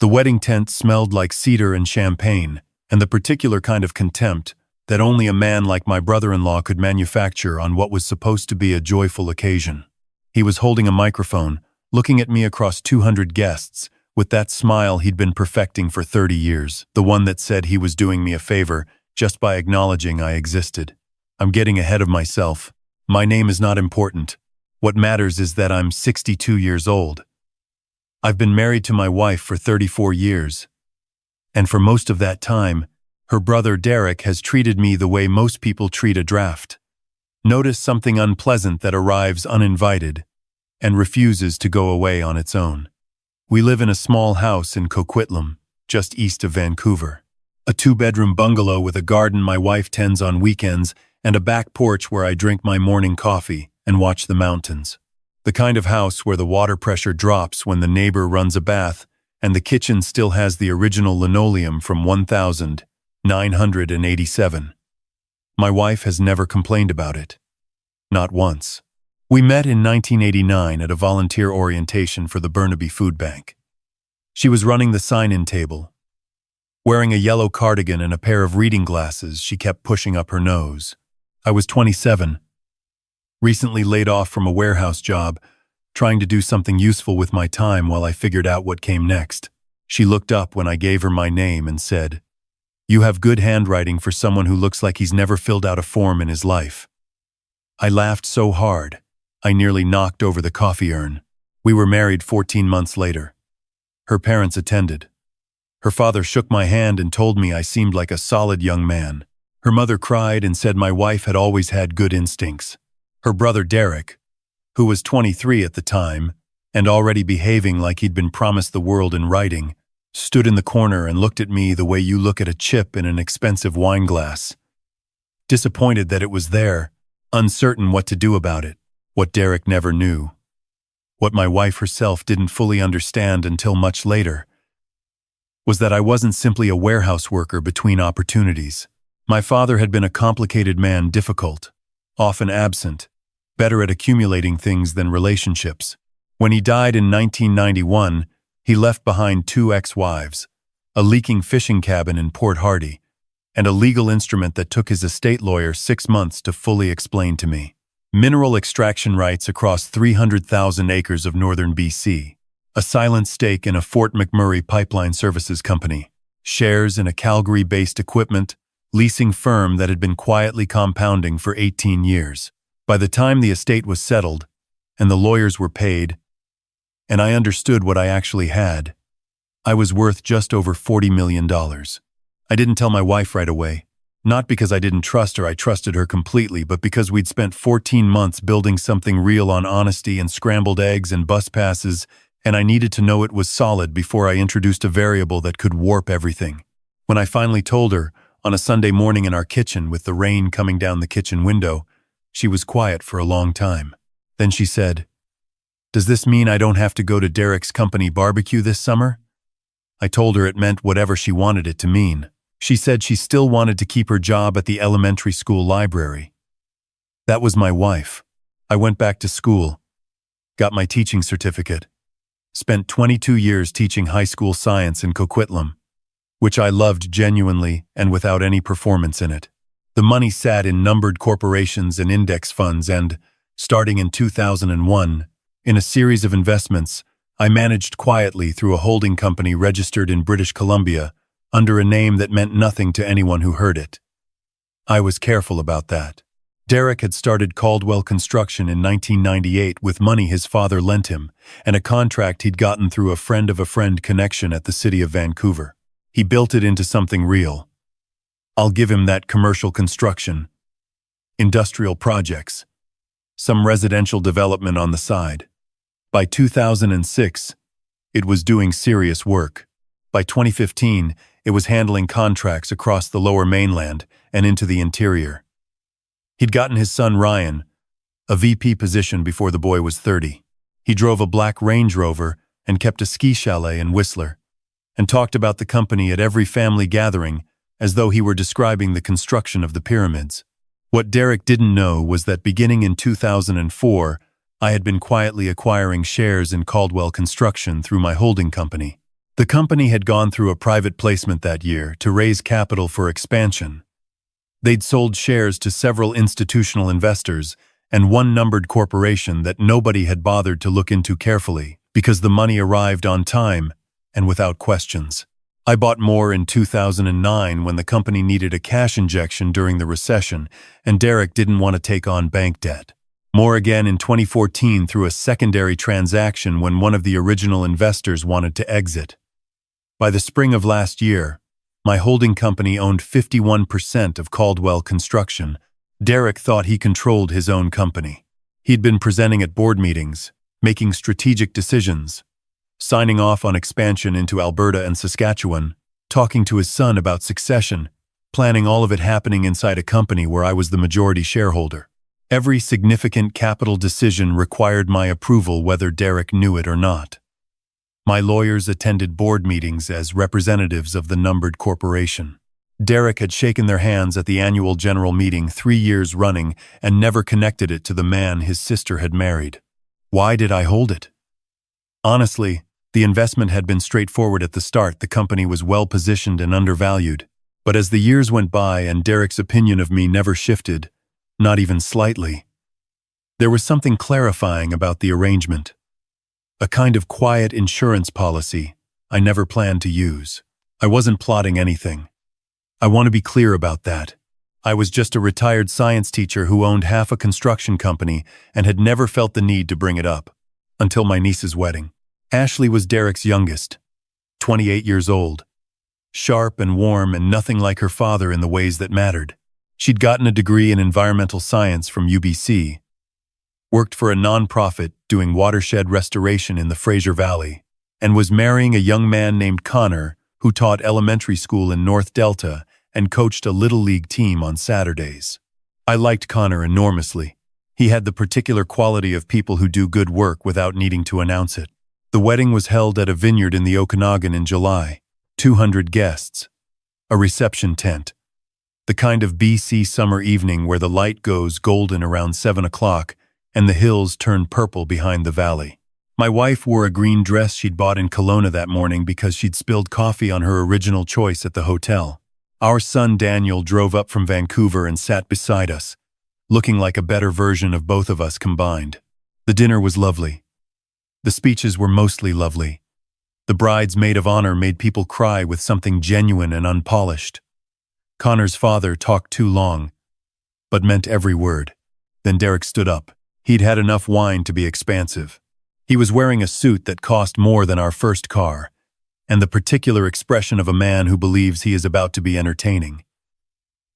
The wedding tent smelled like cedar and champagne, and the particular kind of contempt that only a man like my brother-in-law could manufacture on what was supposed to be a joyful occasion. He was holding a microphone, looking at me across 200 guests, with that smile he'd been perfecting for 30 years, the one that said he was doing me a favor just by acknowledging I existed. I'm getting ahead of myself. My name is not important. What matters is that I'm 62 years old. I've been married to my wife for 34 years, and for most of that time, her brother Derek has treated me the way most people treat a draft. Notice something unpleasant that arrives uninvited and refuses to go away on its own. We live in a small house in Coquitlam, just east of Vancouver. A 2-bedroom bungalow with a garden my wife tends on weekends and a back porch where I drink my morning coffee and watch the mountains. The kind of house where the water pressure drops when the neighbor runs a bath and the kitchen still has the original linoleum from 1987. My wife has never complained about it. Not once. We met in 1989 at a volunteer orientation for the Burnaby Food Bank. She was running the sign-in table. Wearing a yellow cardigan and a pair of reading glasses, she kept pushing up her nose. I was 27. Recently laid off from a warehouse job, trying to do something useful with my time while I figured out what came next. She looked up when I gave her my name and said, "You have good handwriting for someone who looks like he's never filled out a form in his life." I laughed so hard, I nearly knocked over the coffee urn. We were married 14 months later. Her parents attended. Her father shook my hand and told me I seemed like a solid young man. Her mother cried and said my wife had always had good instincts. Her brother Derek, who was 23 at the time, and already behaving like he'd been promised the world in writing, stood in the corner and looked at me the way you look at a chip in an expensive wine glass. Disappointed that it was there, uncertain what to do about it. What Derek never knew, what my wife herself didn't fully understand until much later, was that I wasn't simply a warehouse worker between opportunities. My father had been a complicated man, difficult, often absent, better at accumulating things than relationships. When he died in 1991, he left behind 2 ex-wives, a leaking fishing cabin in Port Hardy, and a legal instrument that took his estate lawyer 6 months to fully explain to me. Mineral extraction rights across 300,000 acres of northern BC, a silent stake in a Fort McMurray pipeline services company, shares in a Calgary-based equipment leasing firm that had been quietly compounding for 18 years. By the time the estate was settled, and the lawyers were paid, and I understood what I actually had, I was worth just over $40 million. I didn't tell my wife right away, not because I didn't trust her, I trusted her completely, but because we'd spent 14 months building something real on honesty and scrambled eggs and bus passes, and I needed to know it was solid before I introduced a variable that could warp everything. When I finally told her, on a Sunday morning in our kitchen with the rain coming down the kitchen window, she was quiet for a long time. Then she said, "Does this mean I don't have to go to Derek's company barbecue this summer?" I told her it meant whatever she wanted it to mean. She said she still wanted to keep her job at the elementary school library. That was my wife. I went back to school, got my teaching certificate, spent 22 years teaching high school science in Coquitlam, which I loved genuinely and without any performance in it. The money sat in numbered corporations and index funds and, starting in 2001, in a series of investments, I managed quietly through a holding company registered in British Columbia under a name that meant nothing to anyone who heard it. I was careful about that. Derek had started Caldwell Construction in 1998 with money his father lent him and a contract he'd gotten through a friend of a friend connection at the city of Vancouver. He built it into something real. I'll give him that: commercial construction, industrial projects, some residential development on the side. By 2006, it was doing serious work. By 2015, it was handling contracts across the Lower Mainland and into the interior. He'd gotten his son Ryan a VP position before the boy was 30. He drove a black Range Rover and kept a ski chalet in Whistler, and talked about the company at every family gathering as though he were describing the construction of the pyramids. What Derek didn't know was that beginning in 2004, I had been quietly acquiring shares in Caldwell Construction through my holding company. The company had gone through a private placement that year to raise capital for expansion. They'd sold shares to several institutional investors and one numbered corporation that nobody had bothered to look into carefully because the money arrived on time and without questions. I bought more in 2009 when the company needed a cash injection during the recession and Derek didn't want to take on bank debt. More again in 2014 through a secondary transaction when one of the original investors wanted to exit. By the spring of last year, my holding company owned 51% of Caldwell Construction. Derek thought he controlled his own company. He'd been presenting at board meetings, making strategic decisions, signing off on expansion into Alberta and Saskatchewan, talking to his son about succession, planning all of it happening inside a company where I was the majority shareholder. Every significant capital decision required my approval whether Derek knew it or not. My lawyers attended board meetings as representatives of the numbered corporation. Derek had shaken their hands at the annual general meeting 3 years running and never connected it to the man his sister had married. Why did I hold it? Honestly, the investment had been straightforward at the start. The company was well-positioned and undervalued. But as the years went by and Derek's opinion of me never shifted, not even slightly, there was something clarifying about the arrangement. A kind of quiet insurance policy I never planned to use. I wasn't plotting anything. I want to be clear about that. I was just a retired science teacher who owned half a construction company and had never felt the need to bring it up. Until my niece's wedding. Ashley was Derek's youngest, 28 years old. Sharp and warm and nothing like her father in the ways that mattered. She'd gotten a degree in environmental science from UBC, worked for a nonprofit doing watershed restoration in the Fraser Valley, and was marrying a young man named Connor who taught elementary school in North Delta and coached a little league team on Saturdays. I liked Connor enormously. He had the particular quality of people who do good work without needing to announce it. The wedding was held at a vineyard in the Okanagan in July. 200 guests. A reception tent. The kind of BC summer evening where the light goes golden around 7 o'clock and the hills turn purple behind the valley. My wife wore a green dress she'd bought in Kelowna that morning because she'd spilled coffee on her original choice at the hotel. Our son Daniel drove up from Vancouver and sat beside us, looking like a better version of both of us combined. The dinner was lovely. The speeches were mostly lovely. The bride's maid of honor made people cry with something genuine and unpolished. Connor's father talked too long, but meant every word. Then Derek stood up. He'd had enough wine to be expansive. He was wearing a suit that cost more than our first car, and the particular expression of a man who believes he is about to be entertaining.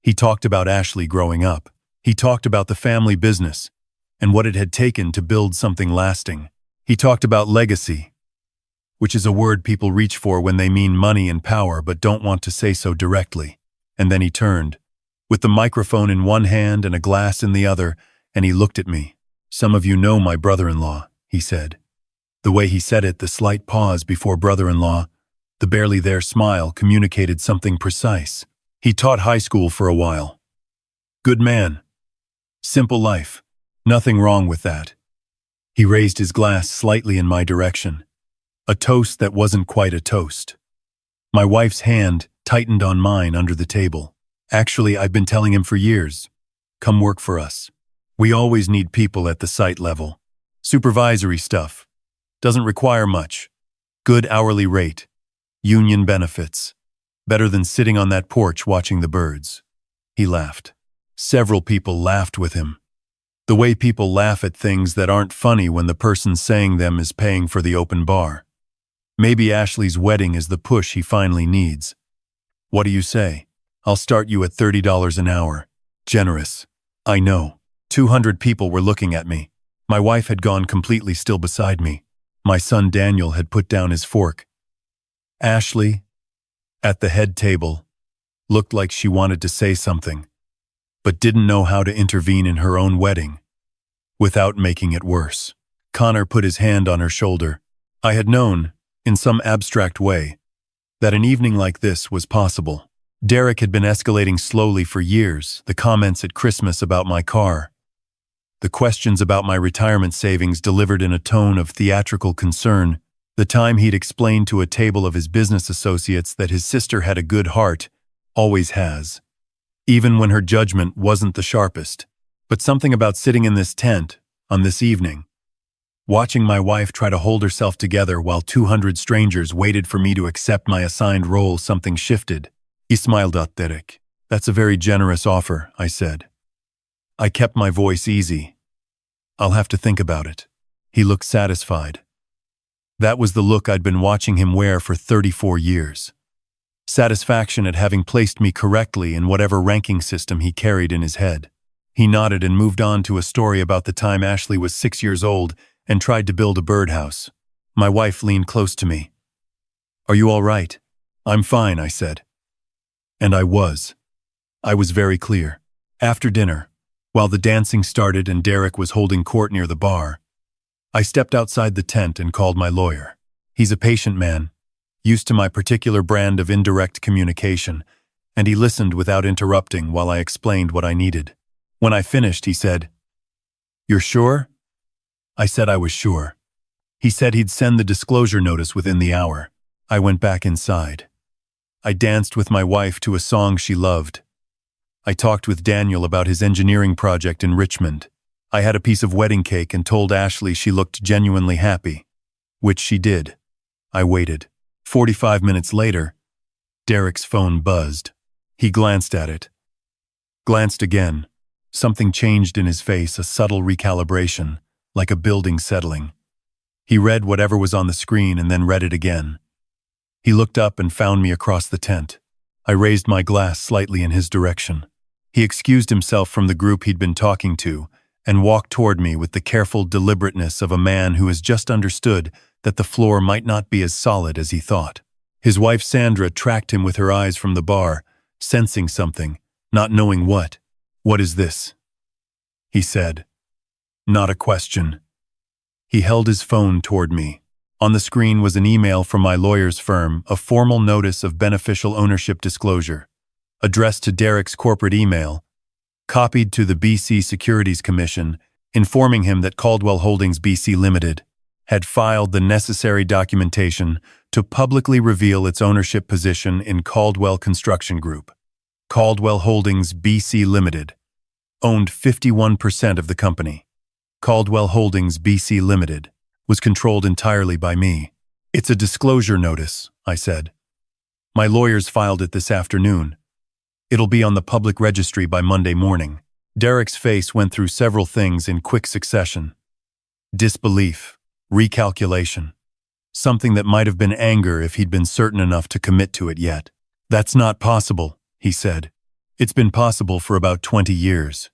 He talked about Ashley growing up. He talked about the family business and what it had taken to build something lasting. He talked about legacy, which is a word people reach for when they mean money and power but don't want to say so directly. And then he turned, with the microphone in one hand and a glass in the other, and he looked at me. "Some of you know my brother-in-law," he said. The way he said it, the slight pause before brother-in-law, the barely there smile communicated something precise. He taught high school for a while. Good man. Simple life. Nothing wrong with that. He raised his glass slightly in my direction. A toast that wasn't quite a toast. My wife's hand tightened on mine under the table. Actually, I've been telling him for years. Come work for us. We always need people at the site level. Supervisory stuff. Doesn't require much. Good hourly rate. Union benefits. Better than sitting on that porch watching the birds. He laughed. Several people laughed with him. The way people laugh at things that aren't funny when the person saying them is paying for the open bar. Maybe Ashley's wedding is the push he finally needs. What do you say? I'll start you at $30 an hour. Generous. I know. 200 people were looking at me. My wife had gone completely still beside me. My son Daniel had put down his fork. Ashley, at the head table, looked like she wanted to say something, but didn't know how to intervene in her own wedding without making it worse. Connor put his hand on her shoulder. I had known, in some abstract way, that an evening like this was possible. Derek had been escalating slowly for years, the comments at Christmas about my car, the questions about my retirement savings delivered in a tone of theatrical concern, The time he'd explained to a table of his business associates that his sister had a good heart, always has, even when her judgment wasn't the sharpest. But something about sitting in this tent, on this evening, watching my wife try to hold herself together while 200 strangers waited for me to accept my assigned role, something shifted. He smiled at Derek. That's a very generous offer, I said. I kept my voice easy. I'll have to think about it. He looked satisfied. That was the look I'd been watching him wear for 34 years. Satisfaction at having placed me correctly in whatever ranking system he carried in his head. He nodded and moved on to a story about the time Ashley was 6 years old and tried to build a birdhouse. My wife leaned close to me. Are you all right? I'm fine, I said. And I was. I was very clear. After dinner, while the dancing started and Derek was holding court near the bar, I stepped outside the tent and called my lawyer. He's a patient man, used to my particular brand of indirect communication, and he listened without interrupting while I explained what I needed. When I finished, he said, "You're sure?" I said I was sure. He said he'd send the disclosure notice within the hour. I went back inside. I danced with my wife to a song she loved. I talked with Daniel about his engineering project in Richmond. I had a piece of wedding cake and told Ashley she looked genuinely happy, which she did. I waited. 45 minutes later, Derek's phone buzzed. He glanced at it. Glanced again. Something changed in his face, a subtle recalibration, like a building settling. He read whatever was on the screen and then read it again. He looked up and found me across the tent. I raised my glass slightly in his direction. He excused himself from the group he'd been talking to and walked toward me with the careful deliberateness of a man who has just understood that the floor might not be as solid as he thought. His wife Sandra tracked him with her eyes from the bar, sensing something, not knowing what. "What is this?" he said. Not a question. He held his phone toward me. On the screen was an email from my lawyer's firm, a formal notice of beneficial ownership disclosure, addressed to Derek's corporate email, copied to the BC Securities Commission, informing him that Caldwell Holdings BC Limited had filed the necessary documentation to publicly reveal its ownership position in Caldwell Construction Group. Caldwell Holdings BC Limited owned 51% of the company. Caldwell Holdings BC Limited was controlled entirely by me. "It's a disclosure notice," I said. "My lawyers filed it this afternoon. It'll be on the public registry by Monday morning." Derek's face went through several things in quick succession. Disbelief, recalculation, something that might have been anger if he'd been certain enough to commit to it yet. "That's not possible," he said. "It's been possible for about 20 years.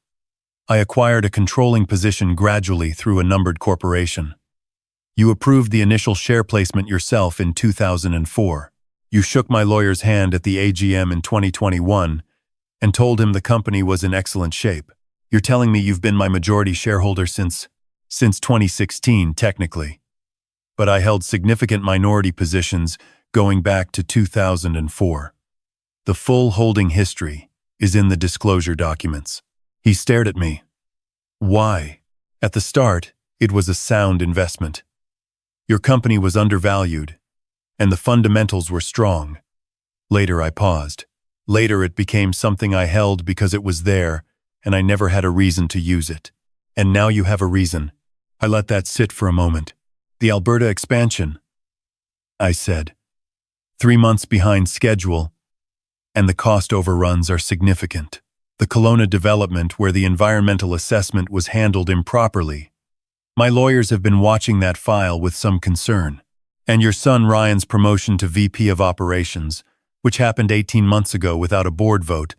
I acquired a controlling position gradually through a numbered corporation. You approved the initial share placement yourself in 2004. You shook my lawyer's hand at the AGM in 2021 and told him the company was in excellent shape. You're telling me you've been my majority shareholder since 2016, technically. But I held significant minority positions going back to 2004. The full holding history is in the disclosure documents." He stared at me. "Why? At the start, it was a sound investment. Your company was undervalued, and the fundamentals were strong. Later I paused. Later it became something I held because it was there, and I never had a reason to use it. And now you have a reason." I let that sit for a moment. "The Alberta expansion," I said. 3 months behind schedule, and the cost overruns are significant. The Kelowna development where the environmental assessment was handled improperly. My lawyers have been watching that file with some concern. And your son Ryan's promotion to VP of Operations, which happened 18 months ago without a board vote,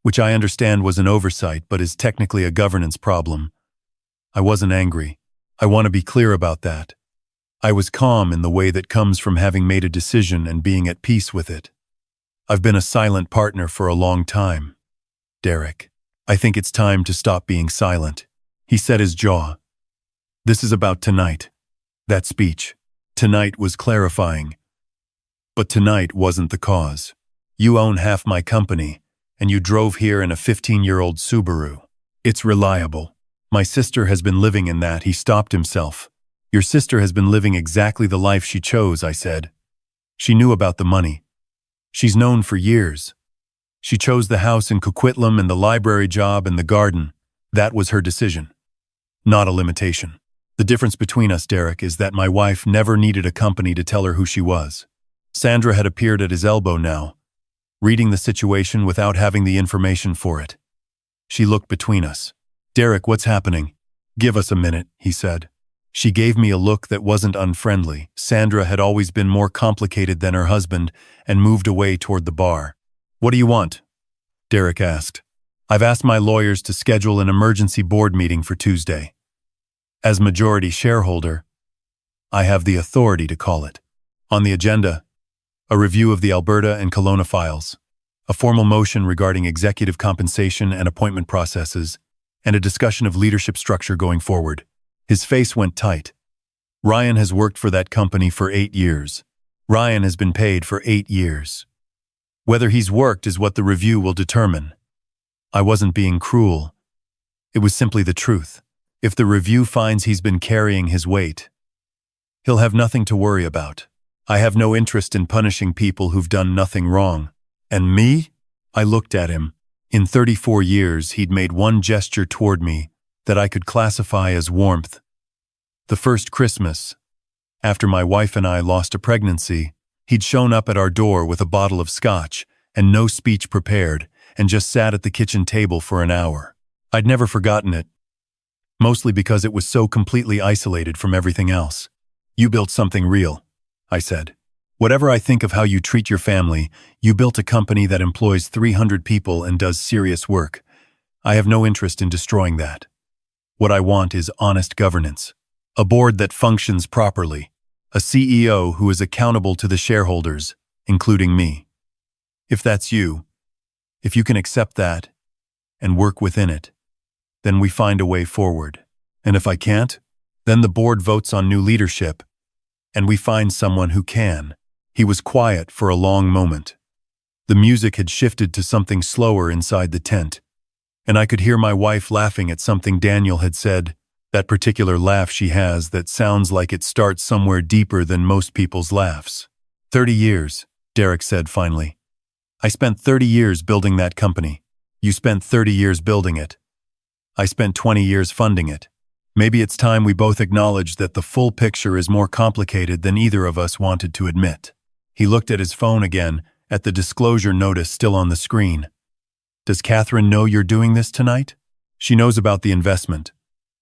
which I understand was an oversight but is technically a governance problem. I wasn't angry. I want to be clear about that. I was calm in the way that comes from having made a decision and being at peace with it. I've been a silent partner for a long time. Derek, I think it's time to stop being silent. He set his jaw. This is about tonight. That speech. Tonight was clarifying. But tonight wasn't the cause. You own half my company, and you drove here in a 15-year-old Subaru. It's reliable. My sister has been living in that. He stopped himself. Your sister has been living exactly the life she chose, I said. She knew about the money. She's known for years. She chose the house in Coquitlam and the library job and the garden. That was her decision, not a limitation. The difference between us, Derek, is that my wife never needed a company to tell her who she was. Sandra had appeared at his elbow now, reading the situation without having the information for it. She looked between us. Derek, what's happening? Give us a minute, he said. She gave me a look that wasn't unfriendly. Sandra had always been more complicated than her husband and moved away toward the bar. What do you want? Derek asked. I've asked my lawyers to schedule an emergency board meeting for Tuesday. As majority shareholder, I have the authority to call it. On the agenda, a review of the Alberta and Kelowna files, a formal motion regarding executive compensation and appointment processes, and a discussion of leadership structure going forward. His face went tight. Ryan has worked for that company for 8 years. Ryan has been paid for 8 years. Whether he's worked is what the review will determine. I wasn't being cruel. It was simply the truth. If the review finds he's been carrying his weight, he'll have nothing to worry about. I have no interest in punishing people who've done nothing wrong. And me? I looked at him. In 34 years, he'd made one gesture toward me that I could classify as warmth. The first Christmas, after my wife and I lost a pregnancy, he'd shown up at our door with a bottle of scotch and no speech prepared and just sat at the kitchen table for an hour. I'd never forgotten it, mostly because it was so completely isolated from everything else. You built something real, I said. Whatever I think of how you treat your family, you built a company that employs 300 people and does serious work. I have no interest in destroying that. What I want is honest governance, a board that functions properly, a CEO who is accountable to the shareholders, including me. If that's you, if you can accept that and work within it, then we find a way forward. And if I can't, then the board votes on new leadership, and we find someone who can. He was quiet for a long moment. The music had shifted to something slower inside the tent, and I could hear my wife laughing at something Daniel had said, that particular laugh she has that sounds like it starts somewhere deeper than most people's laughs. 30 years, Derek said finally. I spent 30 years building that company. You spent 30 years building it. I spent 20 years funding it. Maybe it's time we both acknowledge that the full picture is more complicated than either of us wanted to admit. He looked at his phone again, at the disclosure notice still on the screen. Does Catherine know you're doing this tonight? She knows about the investment.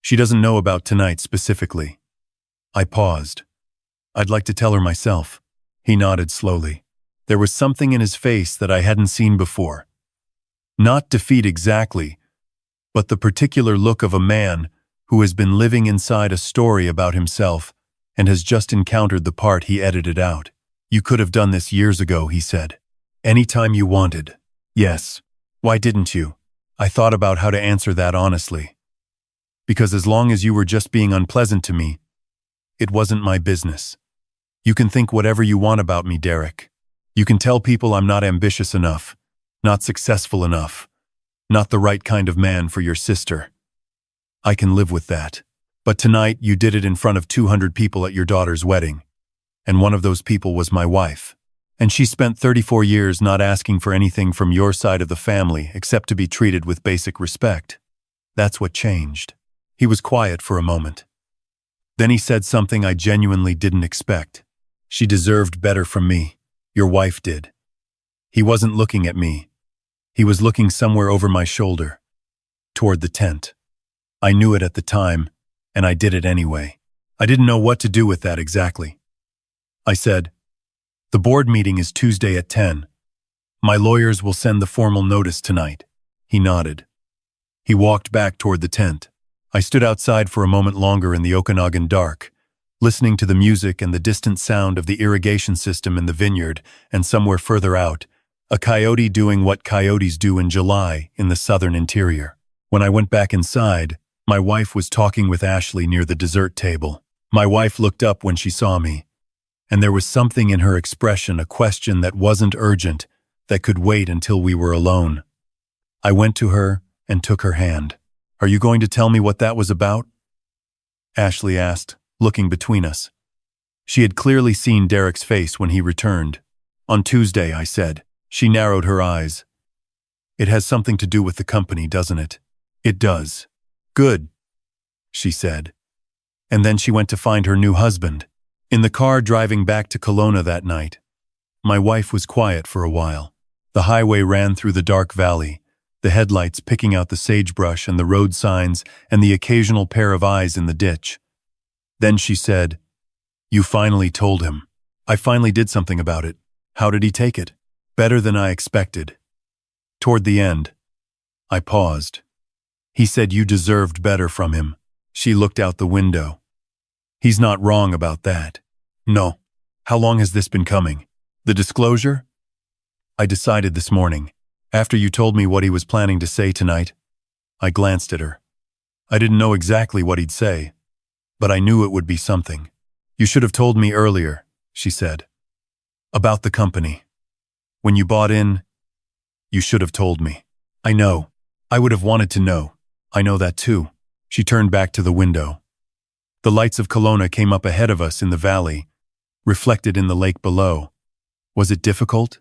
She doesn't know about tonight specifically. I paused. I'd like to tell her myself. He nodded slowly. There was something in his face that I hadn't seen before. Not defeat exactly, but the particular look of a man who has been living inside a story about himself and has just encountered the part he edited out. You could have done this years ago, he said. Anytime you wanted. Yes. Why didn't you? I thought about how to answer that honestly. Because as long as you were just being unpleasant to me, it wasn't my business. You can think whatever you want about me, Derek. You can tell people I'm not ambitious enough, not successful enough, not the right kind of man for your sister. I can live with that. But tonight you did it in front of 200 people at your daughter's wedding. And one of those people was my wife. And she spent 34 years not asking for anything from your side of the family except to be treated with basic respect. That's what changed. He was quiet for a moment. Then he said something I genuinely didn't expect. She deserved better from me. Your wife did. He wasn't looking at me. He was looking somewhere over my shoulder, toward the tent. I knew it at the time, and I did it anyway. I didn't know what to do with that exactly. I said, the board meeting is Tuesday at 10. My lawyers will send the formal notice tonight. He nodded. He walked back toward the tent. I stood outside for a moment longer in the Okanagan dark, listening to the music and the distant sound of the irrigation system in the vineyard, and somewhere further out, a coyote doing what coyotes do in July in the southern interior. When I went back inside, my wife was talking with Ashley near the dessert table. My wife looked up when she saw me, and there was something in her expression, a question that wasn't urgent, that could wait until we were alone. I went to her and took her hand. Are you going to tell me what that was about? Ashley asked, looking between us. She had clearly seen Derek's face when he returned. "On Tuesday," I said. She narrowed her eyes. "It has something to do with the company, doesn't it?" "It does." "Good," she said. And then she went to find her new husband. In the car driving back to Kelowna that night, my wife was quiet for a while. The highway ran through the dark valley, the headlights picking out the sagebrush and the road signs and the occasional pair of eyes in the ditch. Then she said, "You finally told him." "I finally did something about it." "How did he take it?" "Better than I expected." Toward the end, I paused. "He said you deserved better from him." She looked out the window. "He's not wrong about that." "No." "How long has this been coming?" "The disclosure?" "I decided this morning, after you told me what he was planning to say tonight." I glanced at her. I didn't know exactly what he'd say, but I knew it would be something. "You should have told me earlier," she said. "About the company. When you bought in, you should have told me." "I know. I would have wanted to know." "I know that too." She turned back to the window. The lights of Kelowna came up ahead of us in the valley, reflected in the lake below. "Was it difficult?"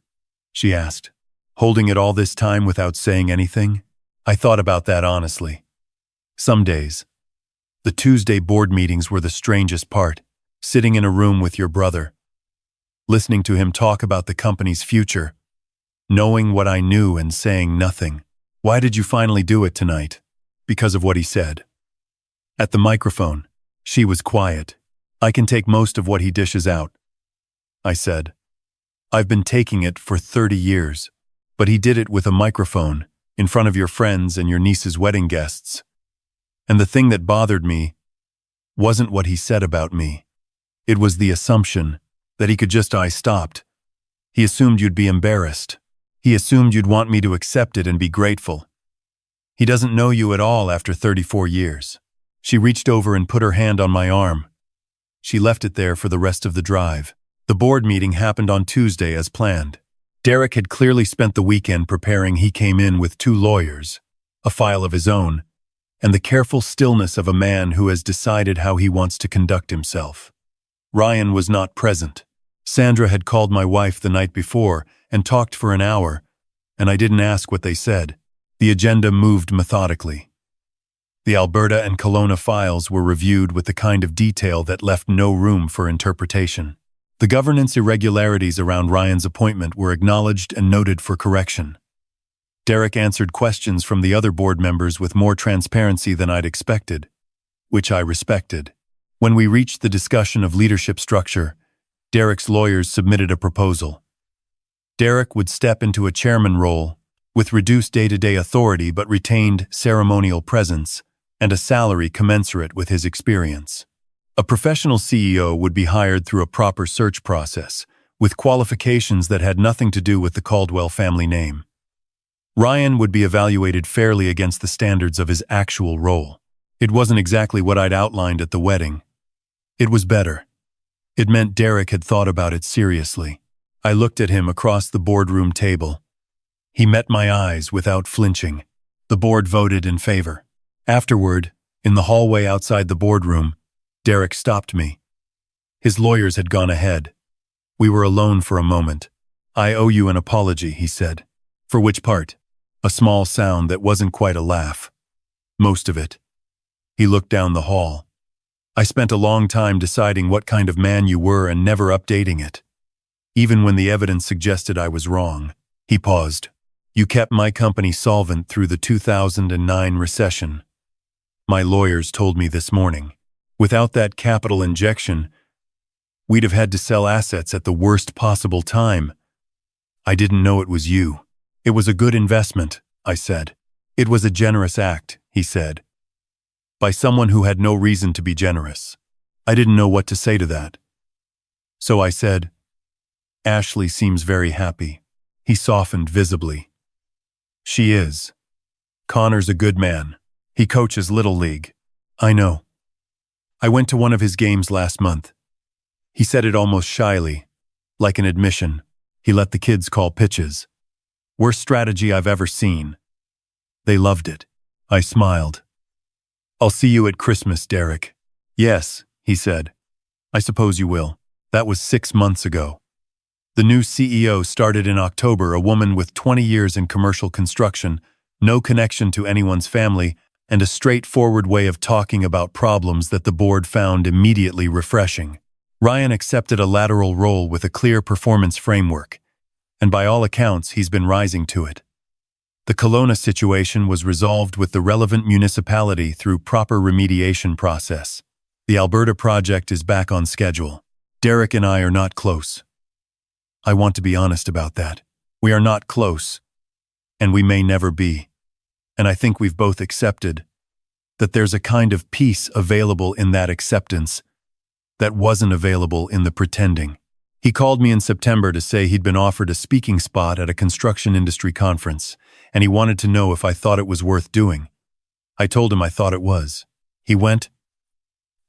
she asked. "Holding it all this time without saying anything?" I thought about that honestly. Some days. The Tuesday board meetings were the strangest part, sitting in a room with your brother, listening to him talk about the company's future, knowing what I knew and saying nothing. "Why did you finally do it tonight?" "Because of what he said." At the microphone, she was quiet. "I can take most of what he dishes out," I said. "I've been taking it for 30 years. But he did it with a microphone, in front of your friends and your niece's wedding guests. And the thing that bothered me wasn't what he said about me. It was the assumption that he could just I stopped. He assumed you'd be embarrassed. He assumed you'd want me to accept it and be grateful. He doesn't know you at all after 34 years. She reached over and put her hand on my arm. She left it there for the rest of the drive. The board meeting happened on Tuesday as planned. Derek had clearly spent the weekend preparing. He came in with 2 lawyers, a file of his own, and the careful stillness of a man who has decided how he wants to conduct himself. Ryan was not present. Sandra had called my wife the night before and talked for an hour, and I didn't ask what they said. The agenda moved methodically. The Alberta and Kelowna files were reviewed with the kind of detail that left no room for interpretation. The governance irregularities around Ryan's appointment were acknowledged and noted for correction. Derek answered questions from the other board members with more transparency than I'd expected, which I respected. When we reached the discussion of leadership structure, Derek's lawyers submitted a proposal. Derek would step into a chairman role, with reduced day-to-day authority but retained ceremonial presence, and a salary commensurate with his experience. A professional CEO would be hired through a proper search process, with qualifications that had nothing to do with the Caldwell family name. Ryan would be evaluated fairly against the standards of his actual role. It wasn't exactly what I'd outlined at the wedding. It was better. It meant Derek had thought about it seriously. I looked at him across the boardroom table. He met my eyes without flinching. The board voted in favor. Afterward, in the hallway outside the boardroom, Derek stopped me. His lawyers had gone ahead. We were alone for a moment. "I owe you an apology," he said. "For which part?" A small sound that wasn't quite a laugh. "Most of it." He looked down the hall. "I spent a long time deciding what kind of man you were and never updating it. Even when the evidence suggested I was wrong." He paused. "You kept my company solvent through the 2009 recession. My lawyers told me this morning. Without that capital injection, we'd have had to sell assets at the worst possible time. I didn't know it was you." "It was a good investment," I said. "It was a generous act," he said. "By someone who had no reason to be generous." I didn't know what to say to that. So I said, "Ashley seems very happy." He softened visibly. "She is. Connor's a good man. He coaches Little League." "I know. I went to one of his games last month." He said it almost shyly, like an admission. He let the kids call pitches. "Worst strategy I've ever seen." They loved it. I smiled. "I'll see you at Christmas, Derek." "Yes," he said. I suppose you will. That was 6 months ago. The new CEO started in October, a woman with 20 years in commercial construction, no connection to anyone's family, and a straightforward way of talking about problems that the board found immediately refreshing. Ryan accepted a lateral role with a clear performance framework, and by all accounts, he's been rising to it. The Kelowna situation was resolved with the relevant municipality through proper remediation process. The Alberta project is back on schedule. Derek and I are not close. I want to be honest about that. We are not close, and we may never be. And I think we've both accepted that there's a kind of peace available in that acceptance that wasn't available in the pretending. He called me in September to say he'd been offered a speaking spot at a construction industry conference, and he wanted to know if I thought it was worth doing. I told him I thought it was. He went,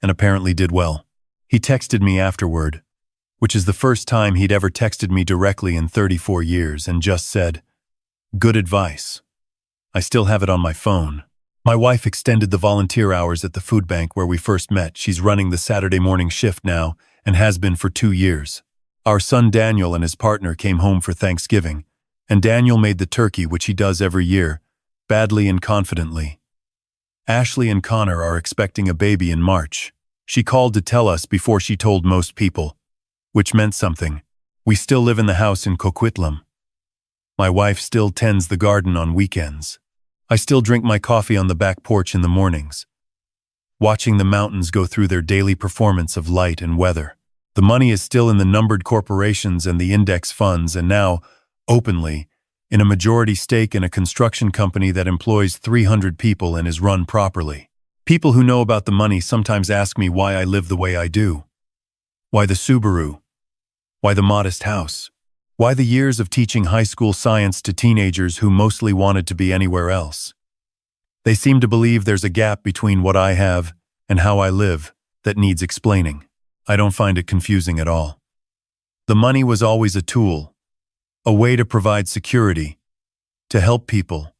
and apparently did well. He texted me afterward, which is the first time he'd ever texted me directly in 34 years, and just said, "Good advice." I still have it on my phone. My wife extended the volunteer hours at the food bank where we first met. She's running the Saturday morning shift now and has been for 2 years. Our son Daniel and his partner came home for Thanksgiving, and Daniel made the turkey, which he does every year, badly and confidently. Ashley and Connor are expecting a baby in March. She called to tell us before she told most people, which meant something. We still live in the house in Coquitlam. My wife still tends the garden on weekends. I still drink my coffee on the back porch in the mornings, watching the mountains go through their daily performance of light and weather. The money is still in the numbered corporations and the index funds, and now, openly, in a majority stake in a construction company that employs 300 people and is run properly. People who know about the money sometimes ask me why I live the way I do. Why the Subaru? Why the modest house? Why the years of teaching high school science to teenagers who mostly wanted to be anywhere else? They seem to believe there's a gap between what I have and how I live that needs explaining. I don't find it confusing at all. The money was always a tool, a way to provide security, to help people,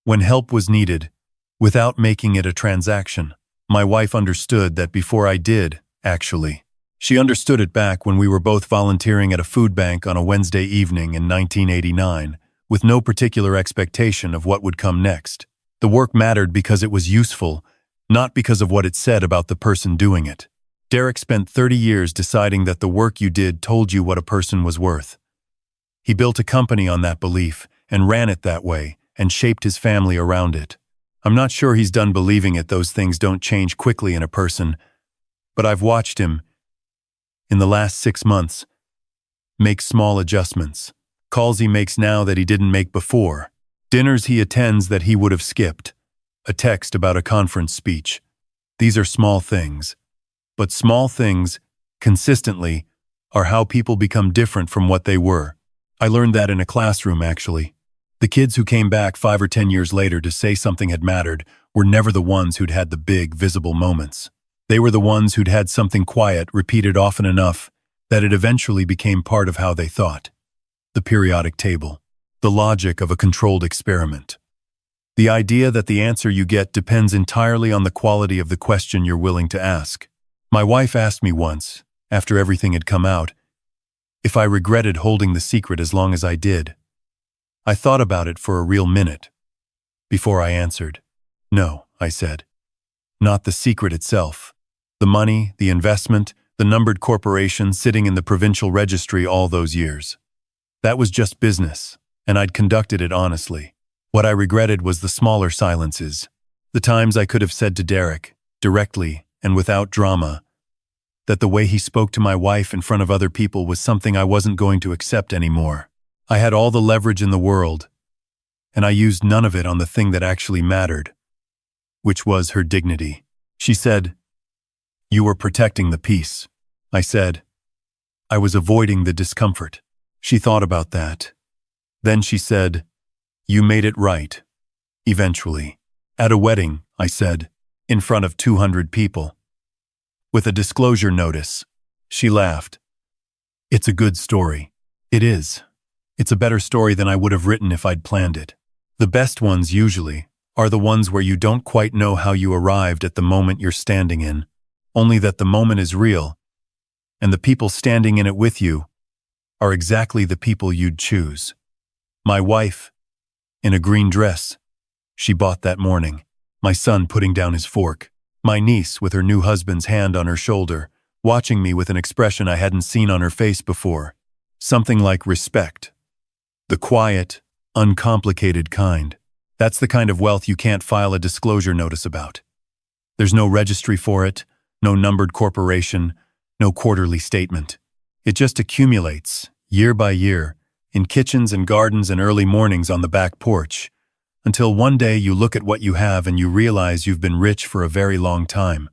when help was needed, without making it a transaction. My wife understood that before I did, actually. She understood it back when we were both volunteering at a food bank on a Wednesday evening in 1989, with no particular expectation of what would come next. The work mattered because it was useful, not because of what it said about the person doing it. Derek spent 30 years deciding that the work you did told you what a person was worth. He built a company on that belief and ran it that way and shaped his family around it. I'm not sure he's done believing it. Those things don't change quickly in a person, but I've watched him, in the last 6 months, make small adjustments. Calls he makes now that he didn't make before. Dinners he attends that he would have skipped. A text about a conference speech. These are small things. But small things, consistently, are how people become different from what they were. I learned that in a classroom, actually. The kids who came back 5 or 10 years later to say something had mattered were never the ones who'd had the big, visible moments. They were the ones who'd had something quiet repeated often enough that it eventually became part of how they thought. The periodic table. The logic of a controlled experiment. The idea that the answer you get depends entirely on the quality of the question you're willing to ask. My wife asked me once, after everything had come out, if I regretted holding the secret as long as I did. I thought about it for a real minute. Before I answered, "No," I said. Not the secret itself. The money, the investment, the numbered corporation sitting in the provincial registry all those years. That was just business, and I'd conducted it honestly. What I regretted was the smaller silences, the times I could have said to Derek, directly and without drama, that the way he spoke to my wife in front of other people was something I wasn't going to accept anymore. I had all the leverage in the world, and I used none of it on the thing that actually mattered, which was her dignity. She said, "You were protecting the peace." I said, "I was avoiding the discomfort." She thought about that. Then she said, "You made it right. Eventually." At a wedding, I said, in front of 200 people. With a disclosure notice. She laughed. "It's a good story." It is. It's a better story than I would have written if I'd planned it. The best ones, usually, are the ones where you don't quite know how you arrived at the moment you're standing in. only that the moment is real, and the people standing in it with you are exactly the people you'd choose. My wife, in a green dress she bought that morning, my son putting down his fork, my niece with her new husband's hand on her shoulder, watching me with an expression I hadn't seen on her face before, something like respect. The quiet, uncomplicated kind. That's the kind of wealth you can't file a disclosure notice about. There's no registry for it, no numbered corporation, no quarterly statement. It just accumulates, year by year, in kitchens and gardens and early mornings on the back porch, until one day you look at what you have and you realize you've been rich for a very long time.